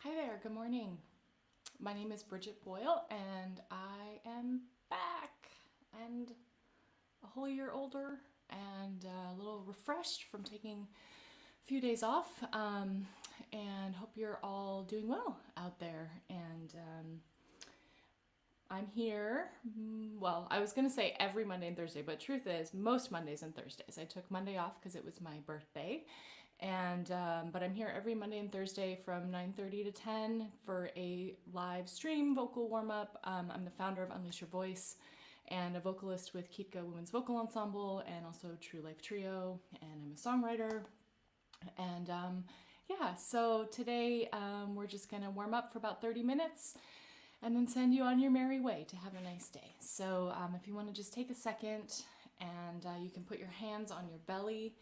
Hi there, good morning. My name is Briget Boyle and I am back and a whole year older and a little refreshed from taking a few days off. And hope you're all doing well out there. And I'm here. Well, I was going to say every Monday and Thursday, but truth is, most Mondays and Thursdays. I took Monday off because it was my birthday, and but I'm here every Monday and Thursday from 9:30 to 10 for a live stream vocal warm up. I'm the founder of Unleash Your Voice and a vocalist with Keepka Women's Vocal Ensemble and also True Life Trio, and I'm a songwriter. And yeah, so today we're just gonna warm up for about 30 minutes and then send you on your merry way to have a nice day. So if you want to just take a second and you can put your hands on your belly.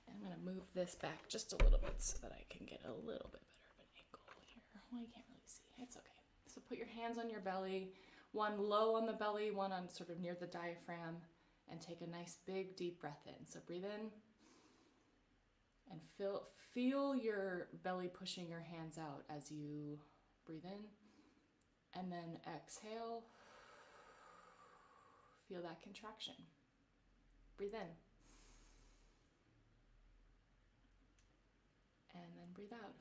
And I'm going to move this back just a little bit so that I can get a little bit better of an angle here. Well, you can't really see. It's okay. So put your hands on your belly, one low on the belly, one on sort of near the diaphragm, and take a nice big deep breath in. So breathe in and feel your belly pushing your hands out as you breathe in. And then exhale, feel that contraction. Breathe in. And then breathe out.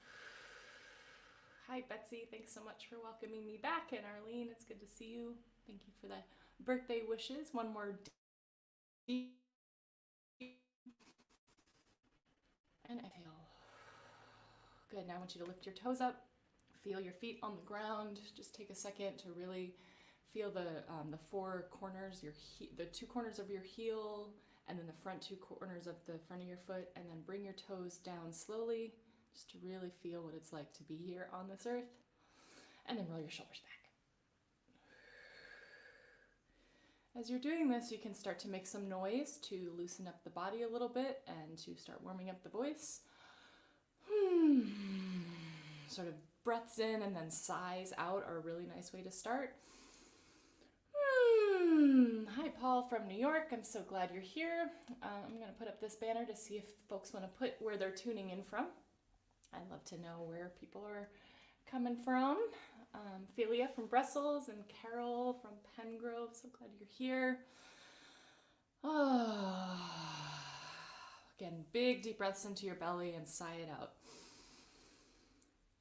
Hi, Betsy. Thanks so much for welcoming me back. And Arlene, it's good to see you. Thank you for the birthday wishes. One more deep. And exhale. Good. Now I want you to lift your toes up. Feel your feet on the ground. Just take a second to really feel the four corners, the two corners of your heel, and then the front two corners of the front of your foot, and then bring your toes down slowly, just to really feel what it's like to be here on this earth. And then roll your shoulders back. As you're doing this, you can start to make some noise to loosen up the body a little bit and to start warming up the voice. Sort of breaths in and then sighs out are a really nice way to start. Hi, Paul from New York. I'm so glad you're here. I'm going to put up this banner to see if folks want to put where they're tuning in from. I'd love to know where people are coming from. Philia from Brussels and Carol from Pengrove. So glad you're here. Oh. Again, big deep breaths into your belly and sigh it out.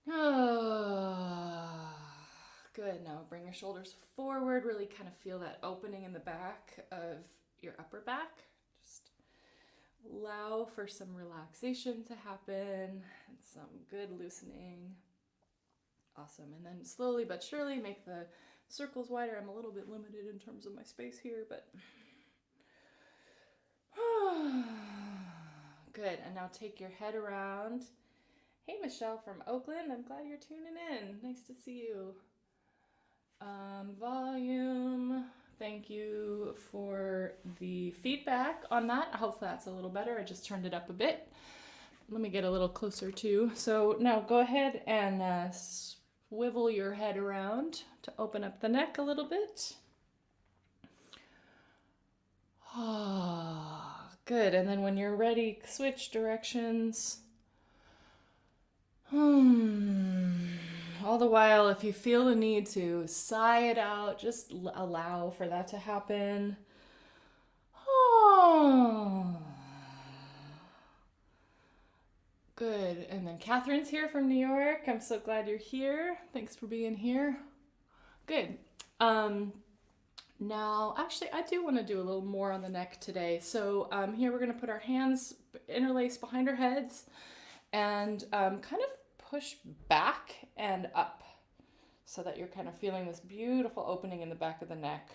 Oh. Good. Now bring your shoulders forward. Really kind of feel that opening in the back of your upper back. Just allow for some relaxation to happen and some good loosening. Awesome. And then slowly but surely make the circles wider. I'm a little bit limited in terms of my space here, but good. And now take your head around. Hey, Michelle from Oakland. I'm glad you're tuning in. Nice to see you. Volume. Thank you for the feedback on that. Hopefully that's a little better. I just turned it up a bit. Let me get a little closer too. So now go ahead and swivel your head around to open up the neck a little bit. Ah, good. And then when you're ready, switch directions. All the while, if you feel the need to sigh it out, just allow for that to happen. Oh. Good. And then Catherine's here from New York. I'm so glad you're here. Thanks for being here. Good. Now, actually, I do want to do a little more on the neck today. So here we're going to put our hands interlaced behind our heads and kind of push back and up so that you're kind of feeling this beautiful opening in the back of the neck.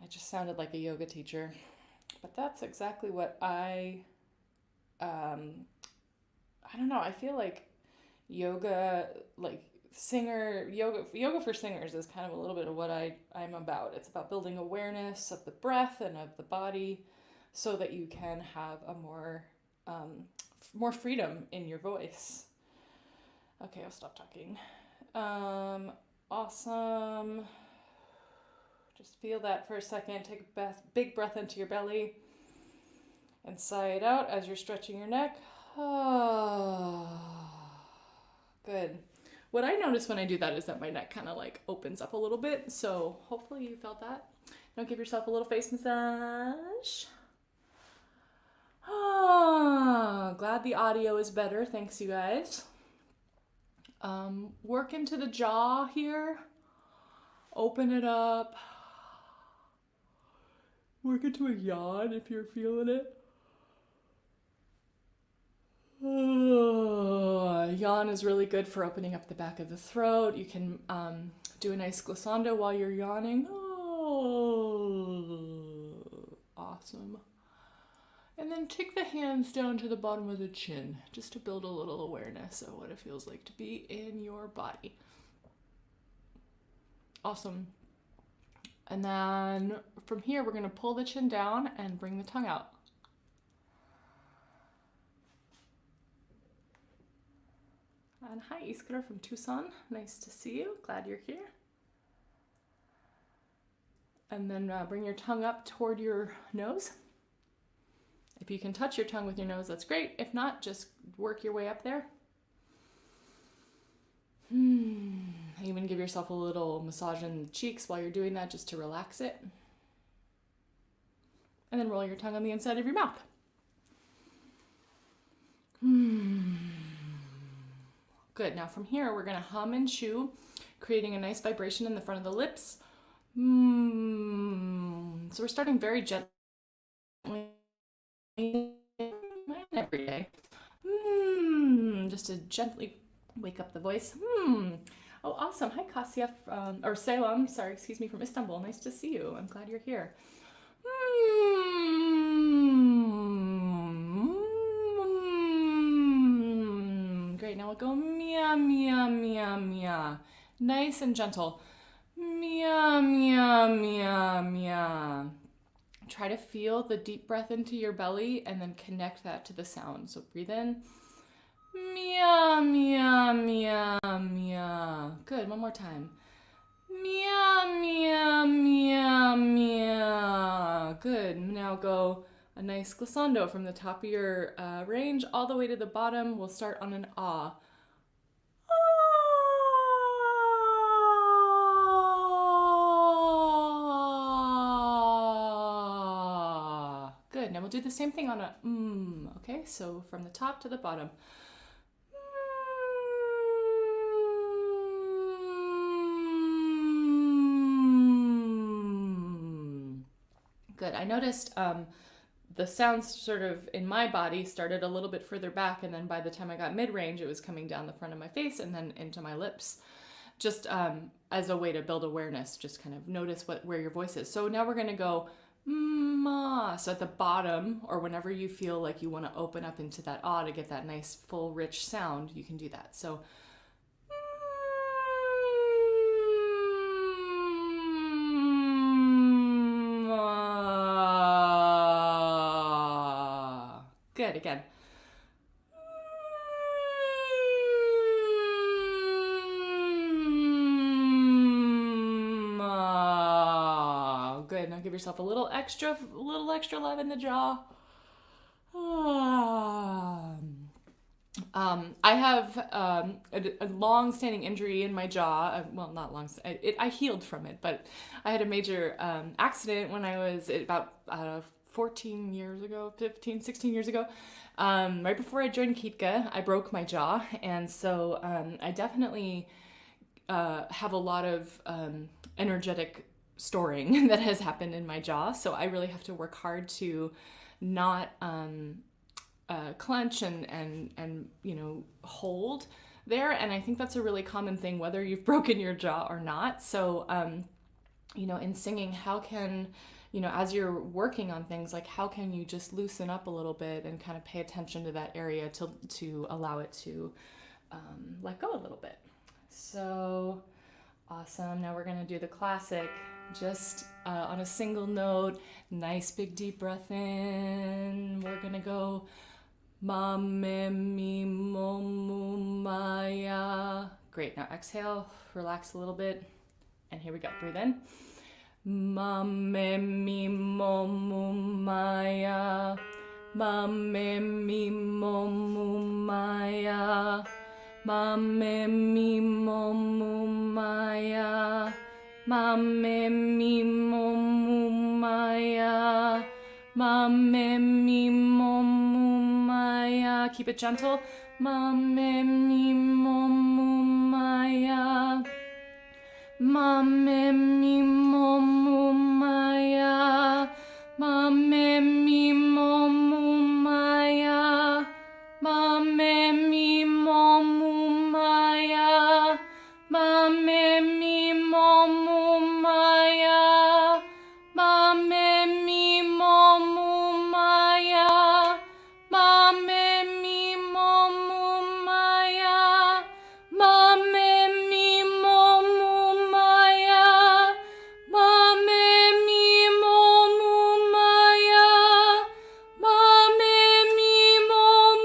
I just sounded like a yoga teacher, but that's exactly what I don't know, I feel like yoga, like yoga for singers is kind of a little bit of what I'm about. It's about building awareness of the breath and of the body so that you can have a more freedom in your voice. Okay, I'll stop talking. Awesome. Just feel that for a second. Take a big breath into your belly and sigh it out as you're stretching your neck. Oh, good. what I notice when I do that is that my neck kind of like opens up a little bit. So hopefully you felt that. Now give yourself a little face massage. Ah, glad the audio is better. Thanks, you guys. Work into the jaw here. Open it up. Work into a yawn if you're feeling it. Yawn is really good for opening up the back of the throat. You can do a nice glissando while you're yawning. Oh, awesome. And then take the hands down to the bottom of the chin, just to build a little awareness of what it feels like to be in your body. Awesome. And then from here, we're going to pull the chin down and bring the tongue out. And hi, Iskra from Tucson. Nice to see you. Glad you're here. And then bring your tongue up toward your nose. If you can touch your tongue with your nose, that's great. If not, just work your way up there. Even give yourself a little massage in the cheeks while you're doing that, just to relax it. And then roll your tongue on the inside of your mouth. Good. Now from here, we're going to hum and chew, creating a nice vibration in the front of the lips. So we're starting very gently every day. Just to gently wake up the voice. Oh, awesome. Hi, Kasia, or Selam, sorry, excuse me, from Istanbul. Nice to see you. I'm glad you're here. Great. Now we'll go mia, mia, mia, mia. Nice and gentle. Mia, mia, mia, mia. Try to feel the deep breath into your belly and then connect that to the sound. So breathe in. Mia, mia, mia, mia. Good. One more time. Mia, mia, mia, mia. Good. Now go a nice glissando from the top of your range all the way to the bottom. We'll start on an ah. Good. Now we'll do the same thing on a okay? So from the top to the bottom. Good. I noticed the sounds sort of in my body started a little bit further back, and then by the time I got mid-range, it was coming down the front of my face and then into my lips, just as a way to build awareness. Just kind of notice where your voice is. So now we're going to go ma. So at the bottom, or whenever you feel like you want to open up into that ah to get that nice, full, rich sound, you can do that. So good. Again. Good. Now give yourself a little extra love in the jaw. I have a long-standing injury in my jaw. Well, not long. I healed from it, but I had a major accident when I was about 14 years ago, 15, 16 years ago. Right before I joined Kitka, I broke my jaw. And so I definitely have a lot of energetic storing that has happened in my jaw. So I really have to work hard to not clench and hold there. And I think that's a really common thing, whether you've broken your jaw or not. So, in singing, how can, as you're working on things, like how can you just loosen up a little bit and kind of pay attention to that area to allow it to let go a little bit. So awesome. Now we're going to do the classic, just on a single note. Nice big deep breath in. We're going to go ma, me, mi, mo, mu, maya. Great. Now exhale, relax a little bit. And here we go. Breathe in. Ma, me, mi, mo, mu, maya. Ma, me, mi, mo, mu, maya. ma me mi mo mu maya, ma me mi mo mu maya, ma me mi mo mu maya. Keep it gentle. Ma me mi mo mu maya, ma me mi mo mu maya, ma me mi mo mu maya, ma me mi mo mu maya, ma me mi mo mu maya, ma me mi mo mu maya, ma me mi mo mu maya, ma me mi mo mu maya, ma me mi mo mu maya, ma me mi mo mu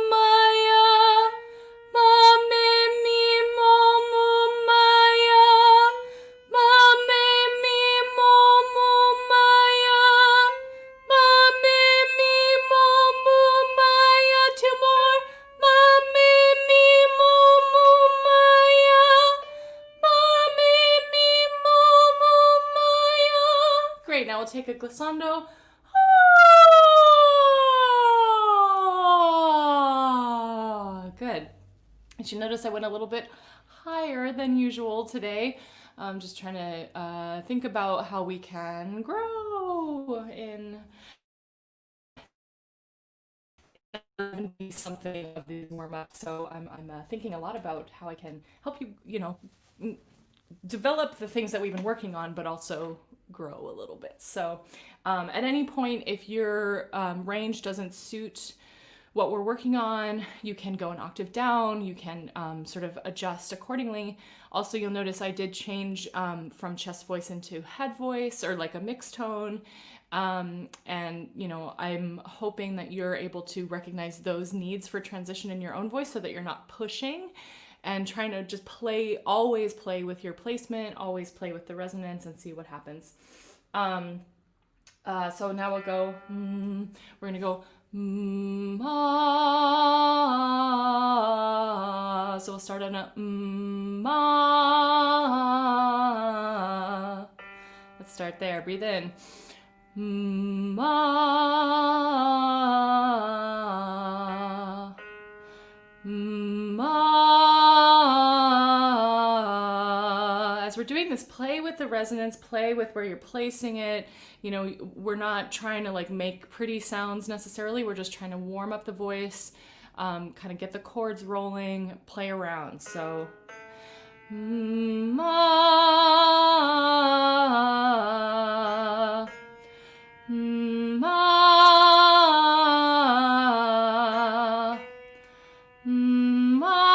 maya, ma me mi mo mu maya, ma me mi mo mu maya, ma me mi mo mu maya. Two more. Ma me mi mo mu maya, ma me mi mo mu maya. Great. Now we'll take a glissando. Good. And you notice I went a little bit higher than usual today. I'm just trying to think about how we can grow in something of these warm-ups. So I'm thinking a lot about how I can help you, develop the things that we've been working on, but also grow a little bit. So at any point, if your range doesn't suit what we're working on, you can go an octave down, you can sort of adjust accordingly. Also, you'll notice I did change from chest voice into head voice, or like a mixed tone. And I'm hoping that you're able to recognize those needs for transition in your own voice, so that you're not pushing and trying to just always play with your placement, always play with the resonance, and see what happens. So now we'll go, we're gonna go, ma. So we'll start on a ma. Let's start there. Breathe in. Ma. Ma. As we're doing this, play with the resonance, play with where you're placing it. We're not trying to make pretty sounds necessarily. We're just trying to warm up the voice, kind of get the chords rolling, play around. So, ma, ma, ma,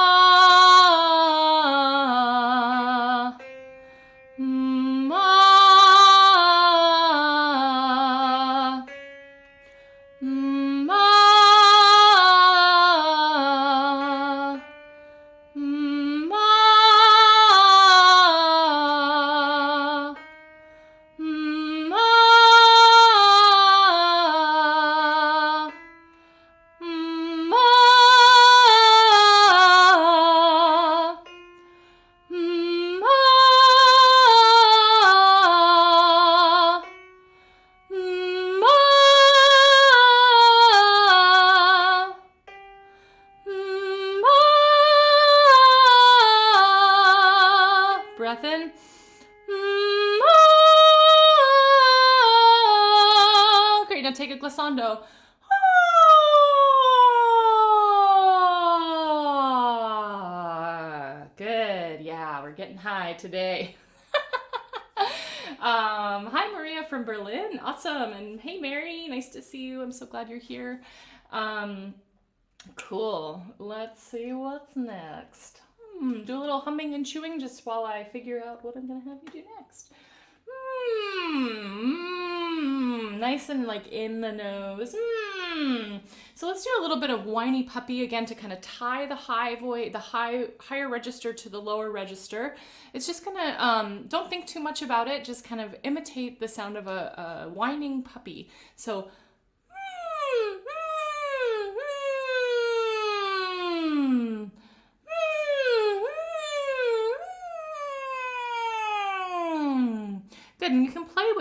breath in. Great, now take a glissando. Good, yeah, we're getting high today. Hi Maria from Berlin, awesome. And hey Mary, nice to see you. I'm so glad you're here. Cool, let's see what's next. Do a little humming and chewing just while I figure out what I'm gonna have you do next. Nice and in the nose. So let's do a little bit of whiny puppy again to kind of tie the higher register to the lower register. It's just gonna, don't think too much about it, just kind of imitate the sound of a whining puppy. So,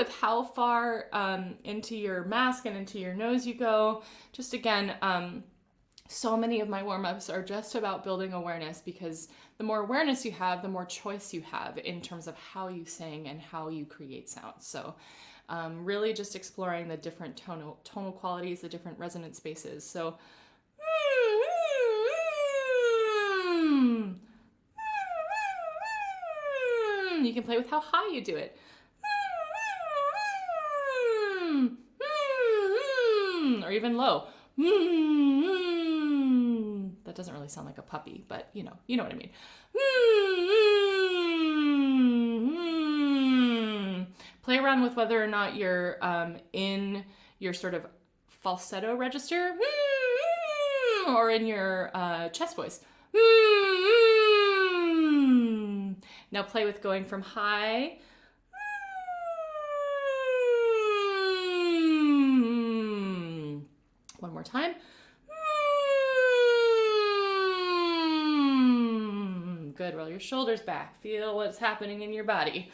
with how far into your mask and into your nose you go. Just again, so many of my warm-ups are just about building awareness, because the more awareness you have, the more choice you have in terms of how you sing and how you create sound. So really just exploring the different tonal qualities, the different resonant spaces. So you can play with how high you do it. Or even low. That doesn't really sound like a puppy, but you know what I mean. Play around with whether or not you're in your sort of falsetto register or in your chest voice. Now play with going from high one more time. Good. Roll your shoulders back. Feel what's happening in your body.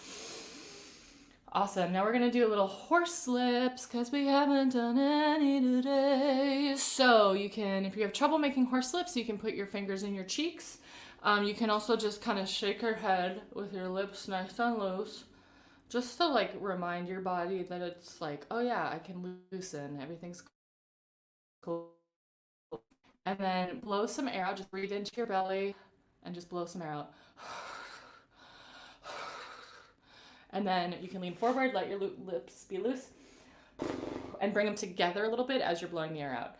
Awesome. Now we're going to do a little horse slips because we haven't done any today. So you can, if you have trouble making horse slips, you can put your fingers in your cheeks. You can also just kind of shake your head with your lips nice and loose, just to like remind your body that it's like, oh yeah, I can loosen. Everything's cool. And then blow some air out. Just breathe into your belly and just blow some air out. And then you can lean forward, let your lips be loose, and bring them together a little bit as you're blowing the air out.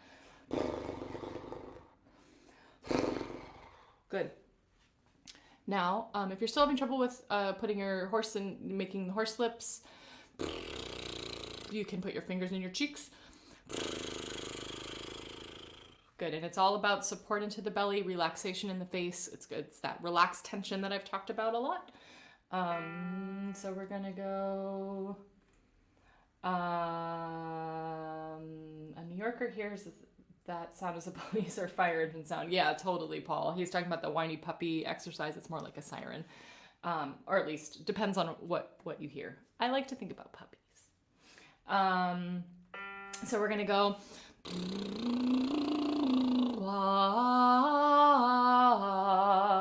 Good. Now, if you're still having trouble with putting your horse and making the horse slips, you can put your fingers in your cheeks. Good, and it's all about support into the belly, relaxation in the face. It's good. It's that relaxed tension that I've talked about a lot. So we're gonna go. A New Yorker hears that sound as a police or fire engine sound. Yeah, totally, Paul. He's talking about the whiny puppy exercise. It's more like a siren, or at least depends on what you hear. I like to think about puppies. So we're gonna go.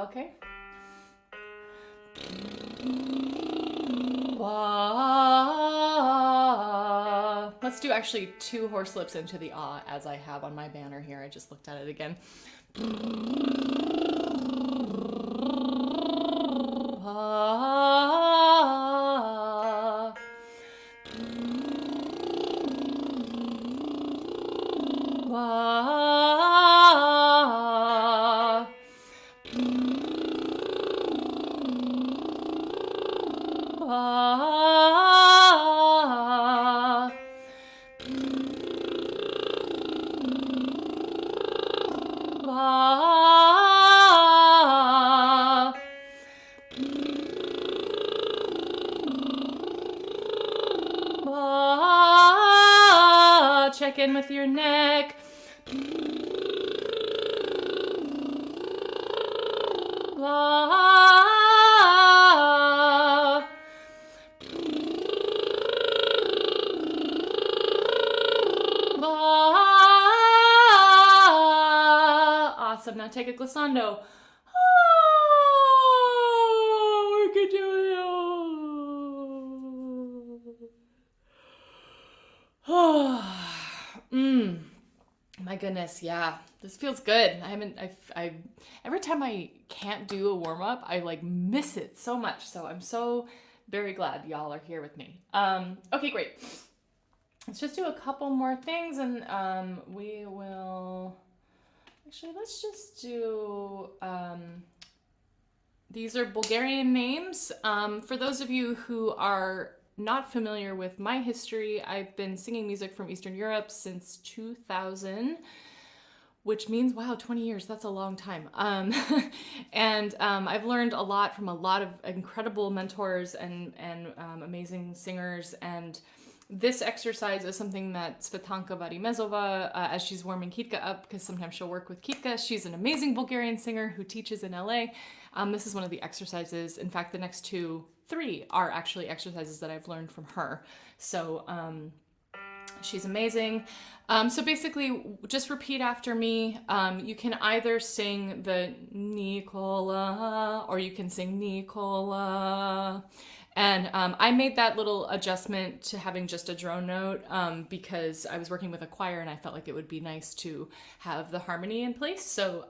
Okay. Let's do actually 2 horse slips into the ah, as I have on my banner here. I just looked at it again. Check in with your neck. Awesome. Now take a glissando. We can do it. My goodness, yeah, this feels good. I every time I can't do a warm up, I like miss it so much. So I'm so very glad y'all are here with me. Okay, great. Let's just do a couple more things, and we will. Actually, let's just do. These are Bulgarian names. For those of you who are not familiar with my history, I've been singing music from Eastern Europe since 2000, which means, wow, 20 years, that's a long time. And I've learned a lot from a lot of incredible mentors and amazing singers. And this exercise is something that Svetanka Varimezova, as she's warming Kitka up, because sometimes she'll work with Kitka, she's an amazing Bulgarian singer who teaches in LA. This is one of the exercises. In fact, the next 2 3 are actually exercises that I've learned from her. So she's amazing. So basically, just repeat after me. You can either sing the Nicola or you can sing Nicola. And I made that little adjustment to having just a drone note because I was working with a choir and I felt like it would be nice to have the harmony in place. So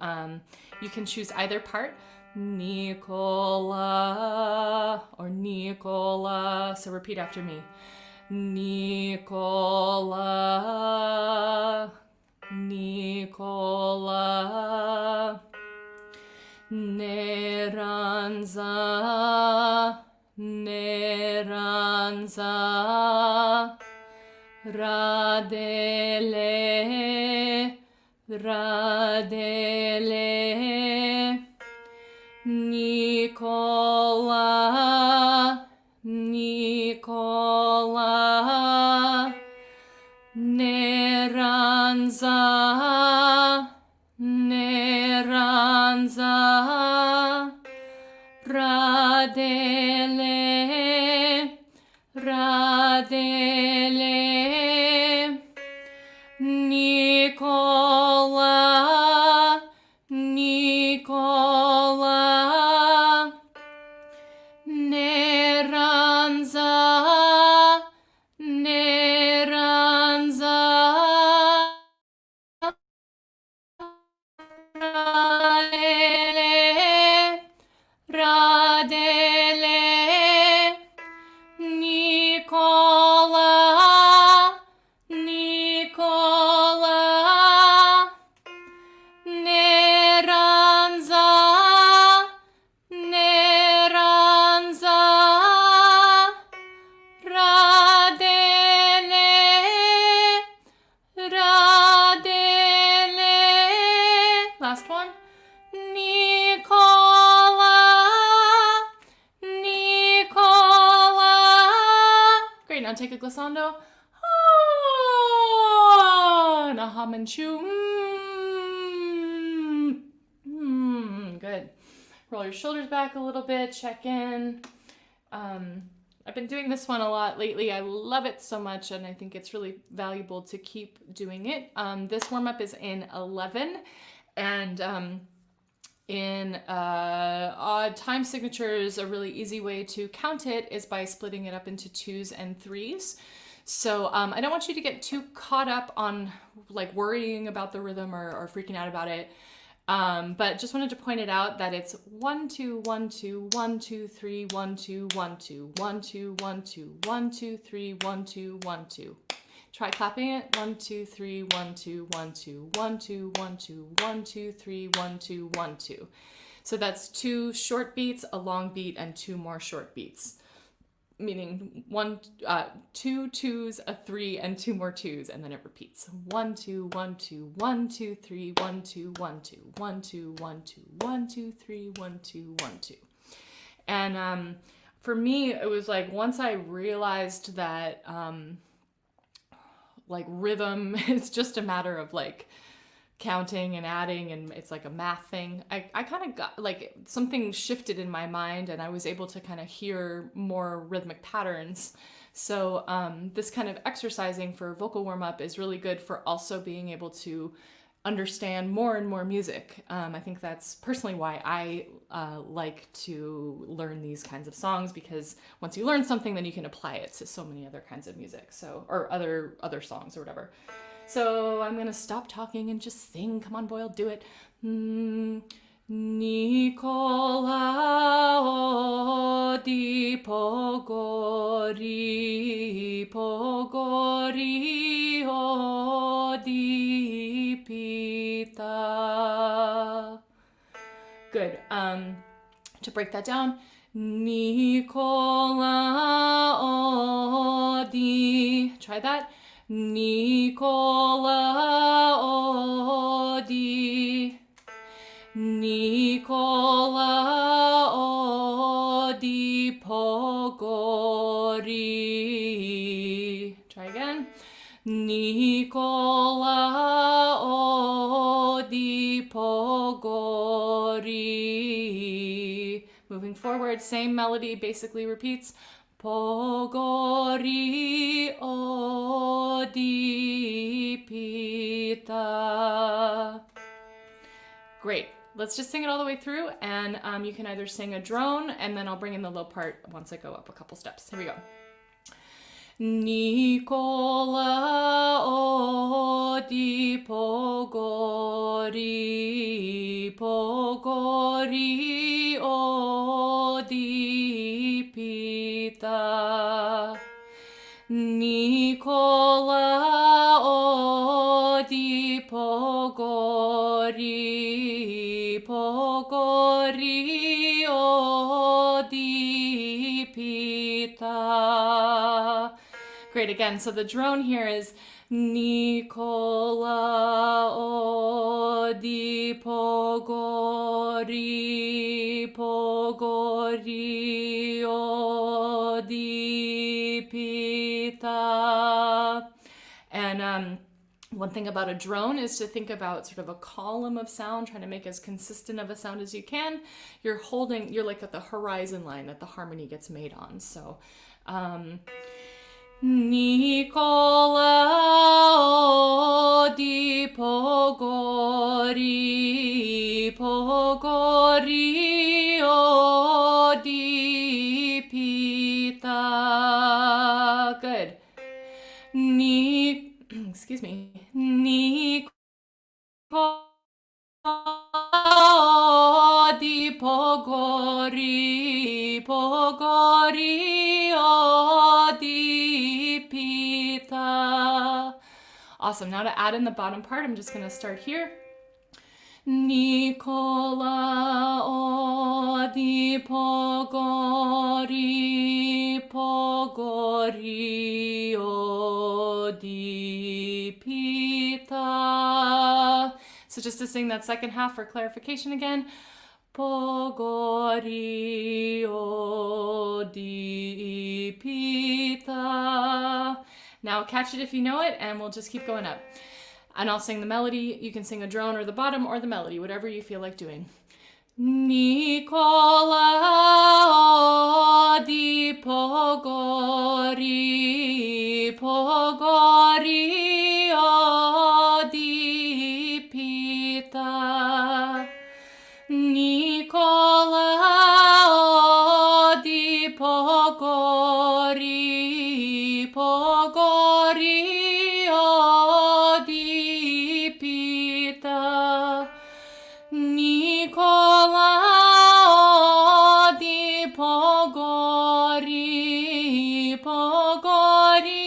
you can choose either part, Nicola or Nicola. So repeat after me. Nicola, Nicola, Neranza, Neranza, Radele, Radele, Nicola, Nicola, Neranza, Neranza, Radele, Radele, Nicola, Nicola, Neranza, Neranza, Radele, Radele, Nicola, Nicola, Neranza, Neranza, Radele, Radele. Last one. Nicola, Nicola. Great, now take a glissando. Oh, and a hum and chew. Good. Roll your shoulders back a little bit, check in. I've been doing this one a lot lately. I love it so much, and I think it's really valuable to keep doing it. This warm-up is in 11, and in odd time signatures, a really easy way to count it is by splitting it up into 2s and 3s. So I don't want you to get too caught up on like worrying about the rhythm or freaking out about it. But just wanted to point it out that it's 1 2 1 2 1 2 3 1 2 1 2 1 2 1 2 1 2 3 1 2 1 2. Try clapping it. 1 2 3 1 2 1 2 1 2 1 2 1 2 3 1 2 1 2. So that's 2 short beats, a long beat, and 2 more short beats. Meaning 2 2s, a 3, and 2 more 2s, and then it repeats. 1 2 1 2 1 2 3 1 2 1 2 1 2 1 2 1 2 3 1 2 1 2. And for me, it was like once I realized that like rhythm is just a matter of like counting and adding, and it's like a math thing. I kind of got like something shifted in my mind, and I was able to kind of hear more rhythmic patterns. So this kind of exercising for vocal warm-up is really good for also being able to understand more and more music. I think that's personally why I like to learn these kinds of songs, because once you learn something, then you can apply it to so many other kinds of music, so or other songs or whatever. So I'm gonna stop talking and just sing. Come on, Boyle, do it. Nicola di pogori, pogori o di pita. Good. To break that down, Nicola o di. Try that. Nicola o di. Nicola o di pogori. Try again. Nicola o di pogori. Moving forward. forward, same melody basically repeats. Pogori odipita. Great. Let's just sing it all the way through, and you can either sing a drone, and then I'll bring in the low part once I go up a couple steps. Here we go. Nicola odi pogori, pogori odi pita. Nicola odi pogori, pogori odi pita. Great, again, so the drone here is Nicola odi pogori, pogori odi pita. And one thing about a drone is to think about sort of a column of sound, trying to make as consistent of a sound as you can. You're like at the horizon line that the harmony gets made on. So, Nicola odi pogori, pogori odi pita. Good. Excuse me. Nicola odi pogori, pogori odi pita. Awesome. Now to add in the bottom part, I'm just going to start here. Nicola odi pogori, pogori odi pita. So just to sing that second half for clarification again. Pogori odi pita. Now catch it if you know it, and we'll just keep going up. And I'll sing the melody. You can sing a drone or the bottom or the melody, whatever you feel like doing. Nicola odi pogori, pogori odi pita. Nicola odi pogori, pogori odi pita. Nicola odi pogori, pogori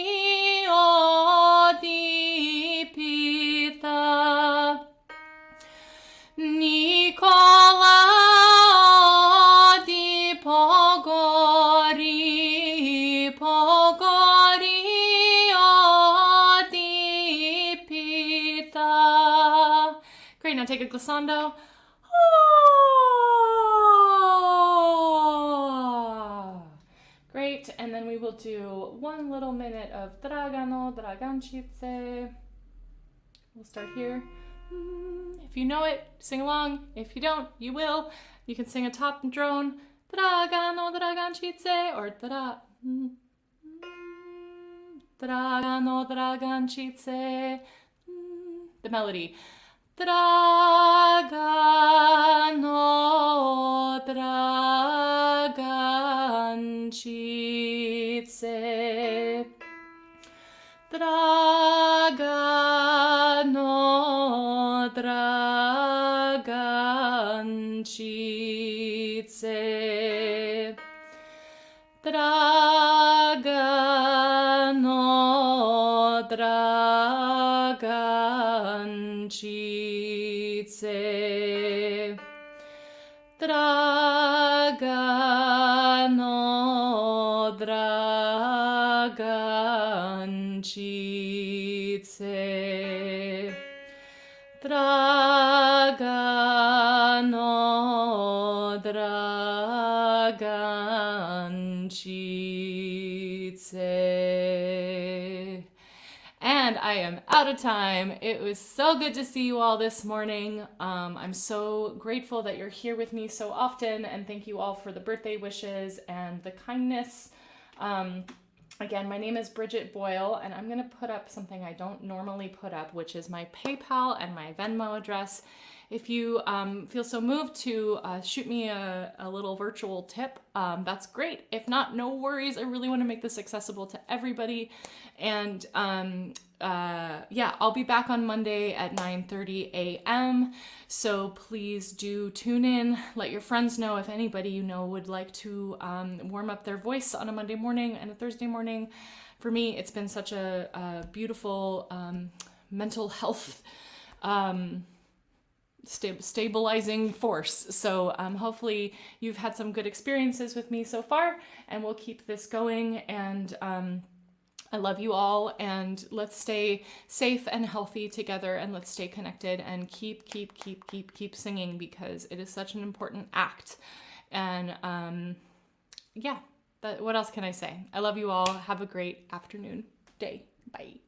odi pita. Nicola odi pogori, pogori odi pita. Great, now take a glissando. Great, and then we will do 1 little minute of dragano, dragancice. We'll start here. If you know it, sing along. If you don't, you will. You can sing a top drone, dragano, dragancice, or dragano, dragancice. The melody. Dragano, dragancice. Dragano, dragancice. Dragano, dragancice. Dragano, dragancice. Dragano, dragancice. And I I am out of time. It was so good to see you all this morning. I'm so grateful that you're here with me so often, and thank you all for the birthday wishes and the kindness. Again, my name is Briget Boyle, and I'm going to put up something I don't normally put up, which is my PayPal and my Venmo address. If you feel so moved to shoot me a little virtual tip, that's great. If not, no worries. I really want to make this accessible to everybody. And yeah, I'll be back on Monday at 9:30 a.m. So please do tune in. Let your friends know if anybody you know would like to warm up their voice on a Monday morning and a Thursday morning. For me, it's been such a beautiful mental health stabilizing force. So hopefully you've had some good experiences with me so far, and we'll keep this going. And I love you all, and let's stay safe and healthy together, and let's stay connected and keep singing, because it is such an important act. And yeah, what else can I say? I love you all. Have a great afternoon, day. Bye.